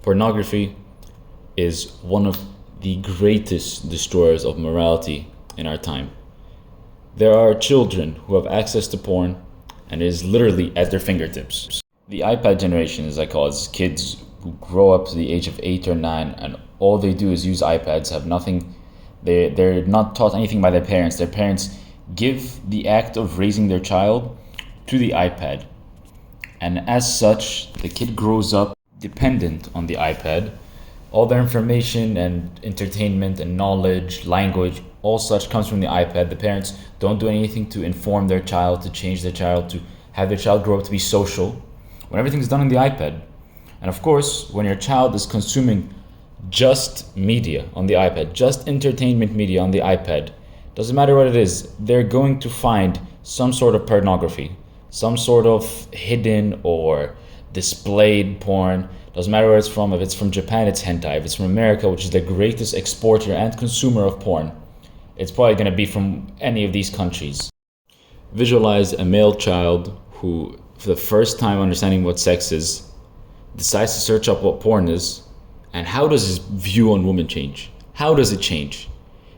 Pornography is one of the greatest destroyers of morality in our time. There are children who have access to porn and it is literally at their fingertips. The iPad generation, as I call it, is kids who grow up to the age of 8 or 9 and all they do is use iPads, have nothing, they're not taught anything by their parents. Their parents give the act of raising their child to the iPad. And as such, the kid grows up dependent on the iPad. All their information and entertainment and knowledge, language, all such comes from the iPad. The parents don't do anything to inform their child, to change their child, to have their child grow up to be social, when everything's done on the iPad. And of course, when your child is consuming just media on the iPad, just entertainment media on the iPad, doesn't matter what it is, they're going to find some sort of pornography, some sort of hidden or displayed porn. Doesn't matter where it's from. If it's from Japan, it's hentai. If it's from America, which is the greatest exporter and consumer of porn, it's probably going to be from any of these countries. Visualize a male child who, for the first time understanding what sex is, decides to search up what porn is, and how does his view on women change? How does it change?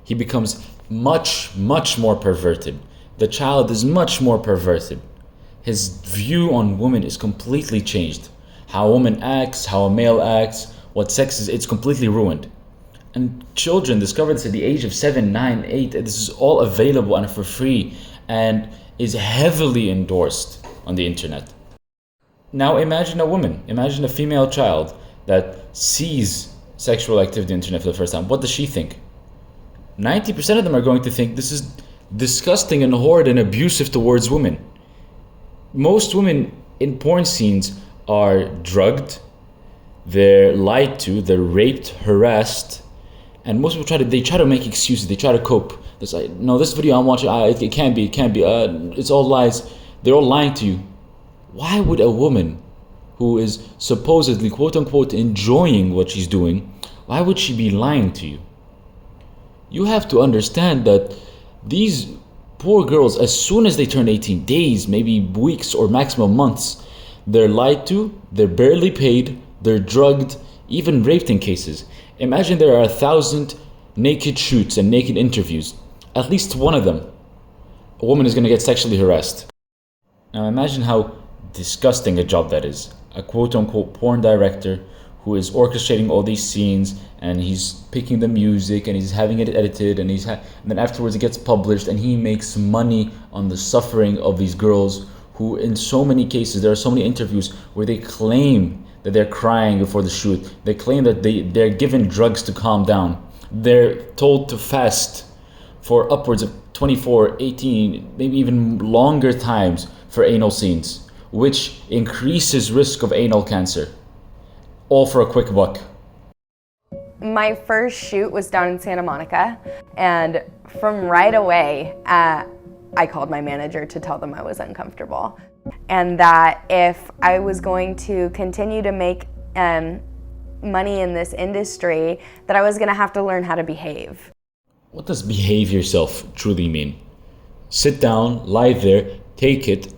He becomes much, much more perverted. The child is much more perverted. His view on women is completely changed. How a woman acts, how a male acts, what sex is, it's completely ruined. And children discover this at the age of 7, 9, 8. This is all available and for free and is heavily endorsed on the internet. Now imagine a woman, imagine a female child that sees sexual activity on the internet for the first time. What does she think? 90% of them are going to think this is disgusting and horrid and abusive towards women. Most women in porn scenes are drugged, they're lied to, they're raped, harassed, and most people try to make excuses, they try to cope. It's like, no, this video I'm watching, it can't be, it's all lies. They're all lying to you. Why would a woman who is supposedly, quote unquote, enjoying what she's doing, why would she be lying to you? You have to understand that these poor girls, as soon as they turn 18, days, maybe weeks or maximum months, they're lied to, they're barely paid, they're drugged, even raped in cases. Imagine there are 1,000 naked shoots and naked interviews. At least one of them, a woman is going to get sexually harassed. Now imagine how disgusting a job that is. A quote-unquote porn director who is orchestrating all these scenes and he's picking the music and he's having it edited and and then afterwards it gets published and he makes money on the suffering of these girls who, in so many cases, there are so many interviews where they claim that they're crying before the shoot. They claim that they're given drugs to calm down. They're told to fast for upwards of 24, 18, maybe even longer times for anal scenes, which increases risk of anal cancer. All for a quick buck. My first shoot was down in Santa Monica, and from right away, I called my manager to tell them I was uncomfortable, and that if I was going to continue to make money in this industry, that I was going to have to learn how to behave. What does behave yourself truly mean? Sit down, lie there, take it,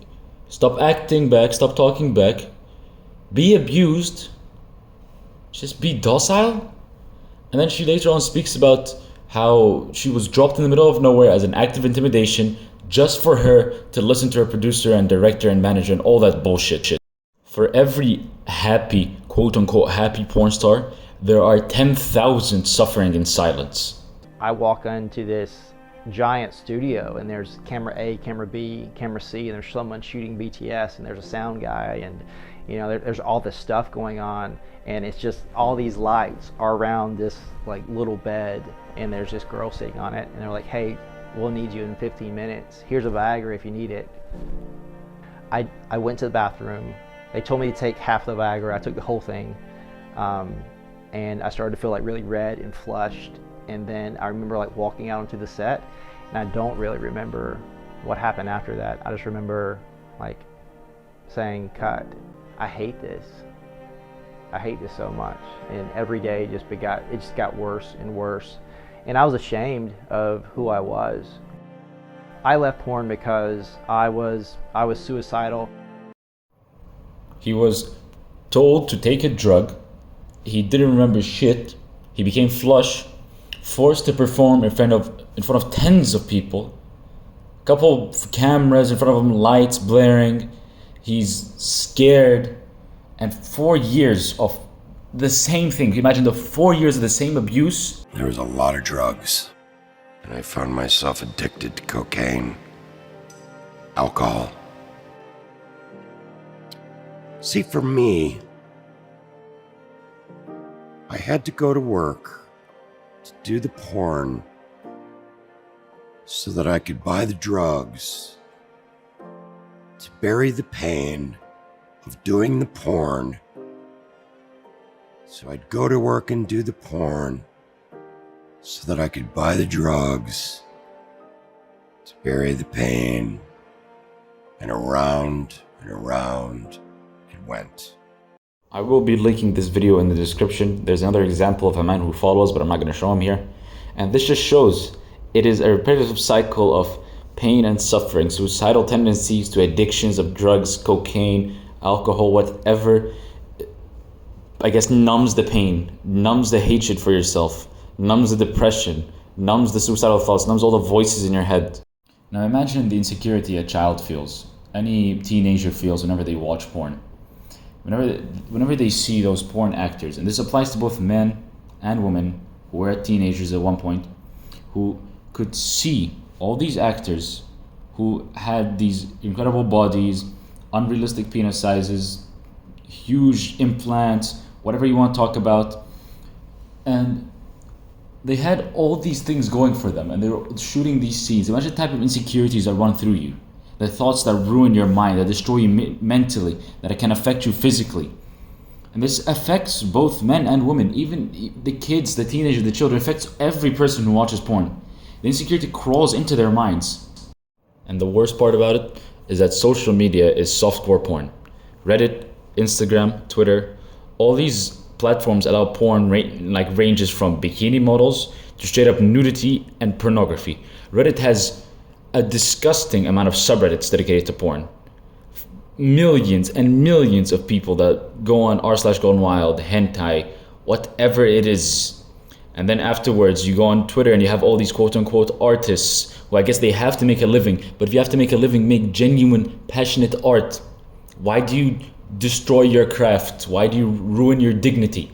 stop acting back, stop talking back, be abused, just be docile. And then she later on speaks about how she was dropped in the middle of nowhere as an act of intimidation just for her to listen to her producer and director and manager and all that bullshit. For every happy, quote unquote, happy porn star, there are 10,000 suffering in silence. I walk into this giant studio and there's camera A, camera B, camera C, and there's someone shooting BTS and there's a sound guy and there's all this stuff going on, and it's just all these lights are around this like little bed and there's this girl sitting on it and they're like, hey, we'll need you in 15 minutes. Here's a Viagra if you need it. I went to the bathroom. They told me to take half the Viagra. I took the whole thing. And I started to feel like really red and flushed. And then I remember like walking out onto the set, and I don't really remember what happened after that. I just remember like saying, cut. I hate this. I hate this so much. And every day it just got worse and worse. And I was ashamed of who I was. I left porn because I was suicidal. He was told to take a drug. he didn't remember shit. He became flush, forced to perform in front of tens of people. Couple cameras in front of him, lights blaring. He's scared, and 4 years of the same thing. Can you imagine the 4 years of the same abuse? There was a lot of drugs, and I found myself addicted to cocaine, alcohol. See, for me, I had to go to work to do the porn so that I could buy the drugs to bury the pain of doing the porn. So I'd go to work and do the porn so that I could buy the drugs to bury the pain. And around it went. I will be linking this video in the description. There's another example of a man who follows, but I'm not going to show him here. And this just shows it is a repetitive cycle of pain and suffering, suicidal tendencies to addictions of drugs, cocaine, alcohol, whatever, I guess, numbs the pain, numbs the hatred for yourself, numbs the depression, numbs the suicidal thoughts, numbs all the voices in your head. Now imagine the insecurity a child feels, any teenager feels whenever they watch porn. Whenever they see those porn actors, and this applies to both men and women who were teenagers at one point, who could see all these actors who had these incredible bodies, unrealistic penis sizes, huge implants, whatever you want to talk about, and they had all these things going for them, and they were shooting these scenes. Imagine the type of insecurities that run through you, the thoughts that ruin your mind, that destroy you mentally, that it can affect you physically. And this affects both men and women, even the kids, the teenagers, the children. It affects every person who watches porn. The insecurity crawls into their minds. And the worst part about it is that social media is softcore porn. Reddit, Instagram, Twitter, all these platforms allow porn ranges from bikini models to straight up nudity and pornography. Reddit has a disgusting amount of subreddits dedicated to porn. Millions and millions of people that go on r/gonewild, hentai, whatever it is. And then afterwards you go on Twitter and you have all these quote unquote artists who I guess they have to make a living. But if you have to make a living, make genuine, passionate art. Why do you destroy your craft? Why do you ruin your dignity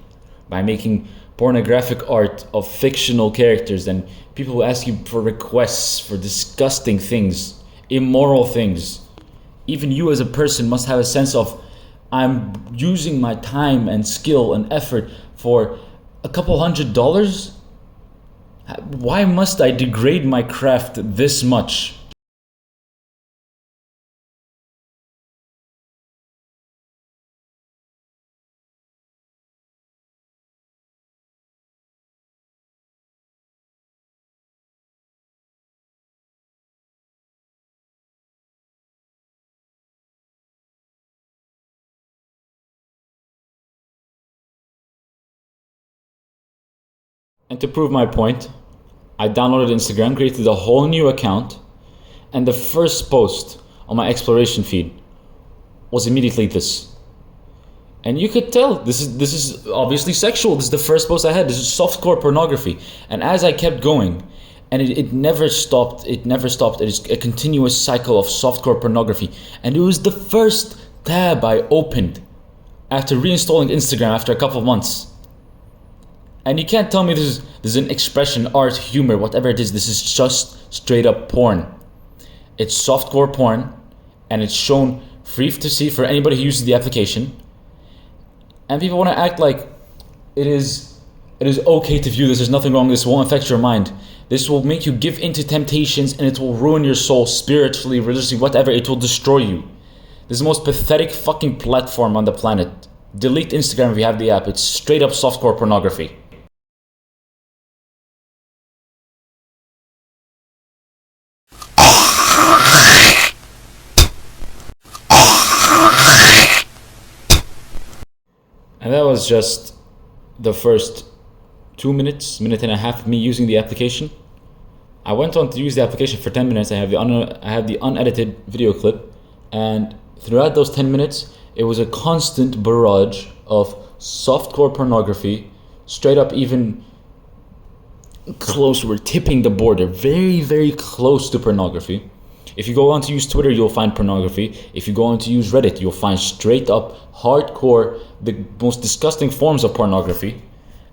by making pornographic art of fictional characters and people who ask you for requests for disgusting things, immoral things? Even you as a person must have a sense of, I'm using my time and skill and effort for a couple $100? Why must I degrade my craft this much? And to prove my point, I downloaded Instagram, created a whole new account, and the first post on my exploration feed was immediately this. And you could tell this is obviously sexual. This is the first post I had. This is softcore pornography. And as I kept going, and it never stopped. It never stopped. It is a continuous cycle of softcore pornography. And it was the first tab I opened after reinstalling Instagram after a couple of months. And you can't tell me this is an expression, art, humor, whatever it is. This is just straight up porn. It's softcore porn, and it's shown free to see for anybody who uses the application. And people want to act like it is okay to view this. There's nothing wrong. This won't affect your mind. This will make you give into temptations, and it will ruin your soul spiritually, religiously, whatever. It will destroy you. This is the most pathetic fucking platform on the planet. Delete Instagram if you have the app. It's straight up softcore pornography. And that was just the first 2 minutes, minute and a half of me using the application. I went on to use the application for 10 minutes. I have the unedited video clip, and throughout those 10 minutes, it was a constant barrage of softcore pornography, straight up even close, we're tipping the border, very, very close to pornography. If you go on to use Twitter, you'll find pornography. If you go on to use Reddit, you'll find straight up, hardcore, the most disgusting forms of pornography.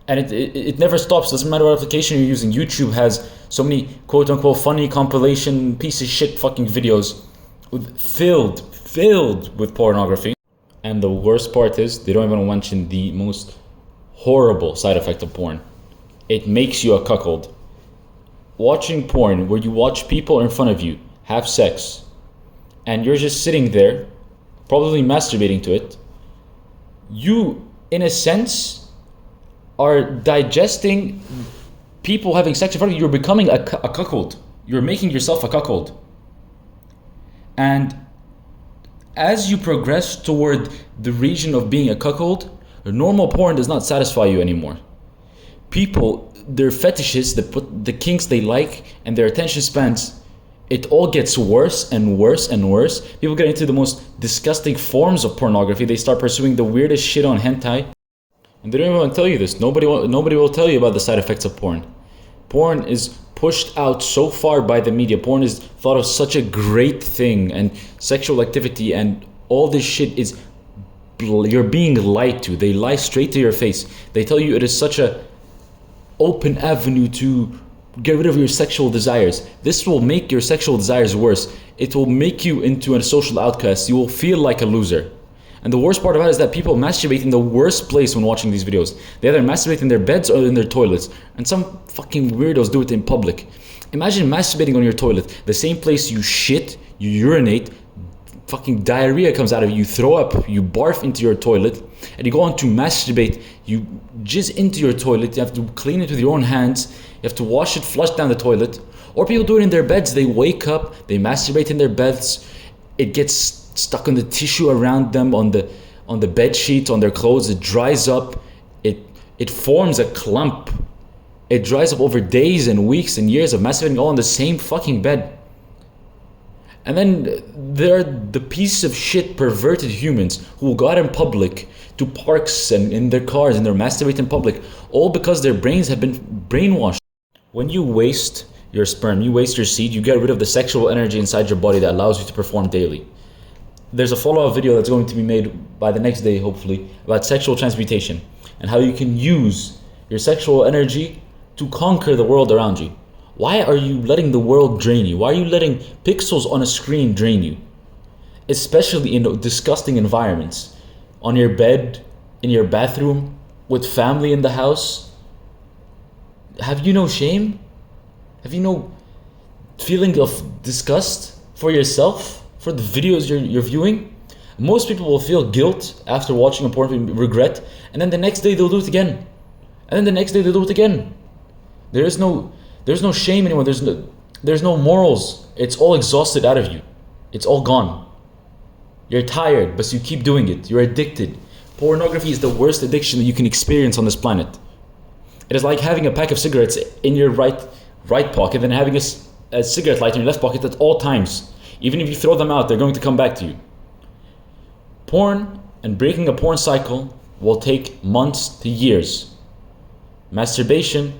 And it never stops. Doesn't matter what application you're using. YouTube has so many quote unquote funny compilation piece of shit fucking videos filled with pornography. And the worst part is they don't even mention the most horrible side effect of porn. It makes you a cuckold. Watching porn where you watch people in front of you have sex and you're just sitting there probably masturbating to it, you in a sense are digesting people having sex in front of you. You're becoming a cuckold. You're making yourself a cuckold. And as you progress toward the region of being a cuckold, normal porn does not satisfy you anymore. People, their fetishes, the kinks they like, and their attention spans, it all gets worse and worse and worse. People get into the most disgusting forms of pornography. They start pursuing the weirdest shit on hentai. And they don't even want to tell you this. Nobody will tell you about the side effects of porn. Porn is pushed out so far by the media. Porn is thought of such a great thing, and sexual activity and all this shit is, you're being lied to. They lie straight to your face. They tell you it is such a open avenue to get rid of your sexual desires. This will make your sexual desires worse. It will make you into a social outcast. You will feel like a loser. And the worst part about it is that people masturbate in the worst place when watching these videos. They either masturbate in their beds or in their toilets. And some fucking weirdos do it in public. Imagine masturbating on your toilet, the same place you shit, you urinate, fucking diarrhea comes out of you, you throw up, you barf into your toilet, and you go on to masturbate, you jizz into your toilet, you have to clean it with your own hands, you have to wash it, flush down the toilet. Or people do it in their beds, they wake up, they masturbate in their beds, it gets stuck on the tissue around them, on the bed sheets, on their clothes, it dries up, it forms a clump. It dries up over days and weeks and years of masturbating all on the same fucking bed. And then there are the piece of shit perverted humans who go out in public to parks and in their cars and they're masturbating in public, all because their brains have been brainwashed. When you waste your sperm, you waste your seed, you get rid of the sexual energy inside your body that allows you to perform daily. There's a follow-up video that's going to be made by the next day, hopefully, about sexual transmutation and how you can use your sexual energy to conquer the world around you. Why are you letting the world drain you? Why are you letting pixels on a screen drain you? Especially in disgusting environments. On your bed, in your bathroom, with family in the house. Have you no shame? Have you no feeling of disgust for yourself? For the videos you're viewing? Most people will feel guilt after watching a porn, regret, and then the next day they'll do it again. And then the next day they'll do it again. There's no shame anymore. There's no morals. It's all exhausted out of you. It's all gone. You're tired, but you keep doing it. You're addicted. Pornography is the worst addiction that you can experience on this planet. It is like having a pack of cigarettes in your right pocket and having a cigarette lighter in your left pocket at all times. Even if you throw them out, they're going to come back to you. Porn and breaking a porn cycle will take months to years. Masturbation,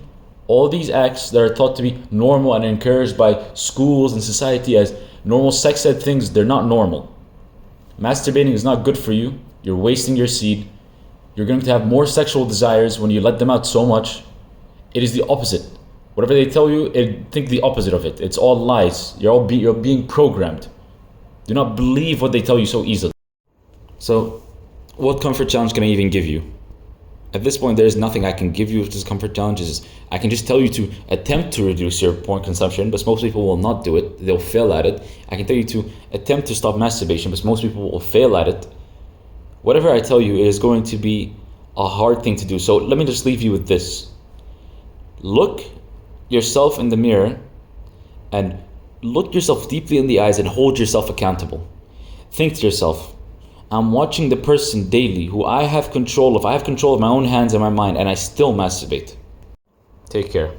all these acts that are thought to be normal and encouraged by schools and society as normal sex ed things, they're not normal. Masturbating is not good for you. You're wasting your seed. You're going to have more sexual desires when you let them out so much. It is the opposite. Whatever they tell you, think the opposite of it. It's all lies. You're being programmed. Do not believe what they tell you so easily. So, what comfort challenge can I even give you? At this point, there is nothing I can give you with this comfort challenges. I can just tell you to attempt to reduce your porn consumption, but most people will not do it. They'll fail at it. I can tell you to attempt to stop masturbation, but most people will fail at it. Whatever I tell you, it is going to be a hard thing to do. So let me just leave you with this. Look yourself in the mirror and look yourself deeply in the eyes and hold yourself accountable. Think to yourself, I'm watching the person daily who I have control of. I have control of my own hands and my mind, and I still masturbate. Take care.